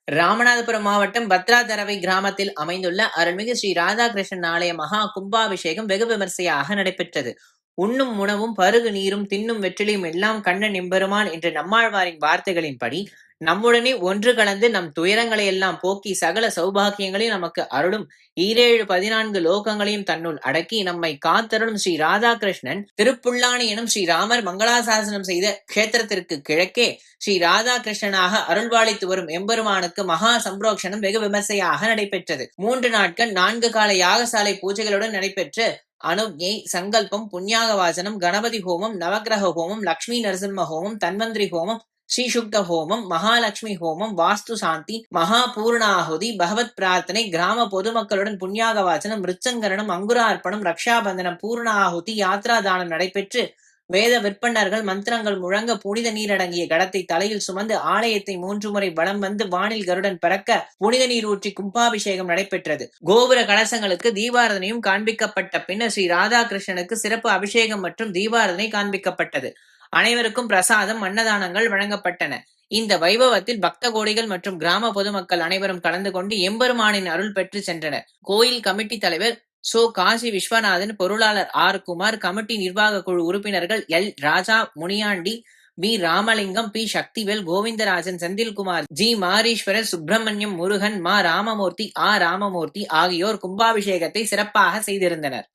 ராமநாதபுரம் மாவட்டம் பத்ராதரவை கிராமத்தில் அமைந்துள்ள அருள்மிகு ஸ்ரீ ராதாகிருஷ்ணன் ஆலய மகா கும்பாபிஷேகம் வெகு விமர்சையாக நடைபெற்றது. உண்ணும் உணவும் பருகு நீரும் தின்னும் வெற்றிலையும் எல்லாம் கண்ணன் எம்பெருமான் என்ற நம்மாழ்வாரின் வார்த்தைகளின்படி நம்முடனே ஒன்று கலந்து நம் துயரங்களை எல்லாம் போக்கி சகல சௌபாகியங்களையும் நமக்கு அருளும் 14 லோகங்களையும் தன்னுள் அடக்கி நம்மை காத்தருளும் ஸ்ரீ ராதாகிருஷ்ணன் திருப்புல்லானி எனும் ஸ்ரீராமர் மங்களாசாசனம் செய்த கஷேத்திரத்திற்கு கிழக்கே ஸ்ரீ ராதாகிருஷ்ணனாக அருள்பாலித்து வரும் எம்பெருமானுக்கு மகா சம்பரோக்ஷணம் வெகு விமர்சையாக நடைபெற்றது. 3 நாட்கள் 4 கால யாகசாலை பூஜைகளுடன் நடைபெற்ற அனுஜை, சங்கல்பம், புண்ணியாக வாசனம், கணபதி ஹோமம், நவகிரக ஹோமம், லட்சுமி நரசிம்ம ஹோமம், தன்வந்திரி ஹோமம், ஸ்ரீசுக்த ஹோமம், மகாலட்சுமி ஹோமம், வாஸ்து சாந்தி, மகா பூர்ணாகுதி, பகவத் பிரார்த்தனை, கிராம பொதுமக்களுடன் புண்ணியாக வாசனம், மிருச்சங்கரணம், அங்குரார்ப்பணம், ரக்ஷாபந்தனம், பூர்ணாகுதி, யாத்ரா தானம் நடைபெற்று வேத விற்பன்னர்கள் மந்திரங்கள் முழங்க புனித நீரடங்கிய கடத்தை தலையில் சுமந்து ஆலயத்தை 3 முறை வலம் வந்து வானில் கருடன் பறக்க புனித நீர் ஊற்றி கும்பாபிஷேகம் நடைபெற்றது. கோபுர கலசங்களுக்கு தீபாரதனையும் காண்பிக்கப்பட்ட பின்னர் ஸ்ரீ ராதாகிருஷ்ணனுக்கு சிறப்பு அபிஷேகம் மற்றும் தீபாரதனை காண்பிக்கப்பட்டது. அனைவருக்கும் பிரசாதம், அன்னதானங்கள் வழங்கப்பட்டன. இந்த வைபவத்தில் பக்த கோடிகள் மற்றும் கிராம பொதுமக்கள் அனைவரும் கலந்து கொண்டு எம்பெருமானின் அருள் பெற்று சென்றனர். கோயில் கமிட்டி தலைவர் சோ காசி விஸ்வநாதன், பொருளாளர் ஆர் குமார், கமிட்டி நிர்வாக குழு உறுப்பினர்கள் L Raja, Muniyandi, P Ramalingam, P Sakthivel, Govindarajan, Senthilkumar, G Mariswarar, Subramaniam, Murugan, மா ராமமூர்த்தி, ஆ ராமமூர்த்தி ஆகியோர் கும்பாபிஷேகத்தை சிறப்பாக செய்திருந்தனர்.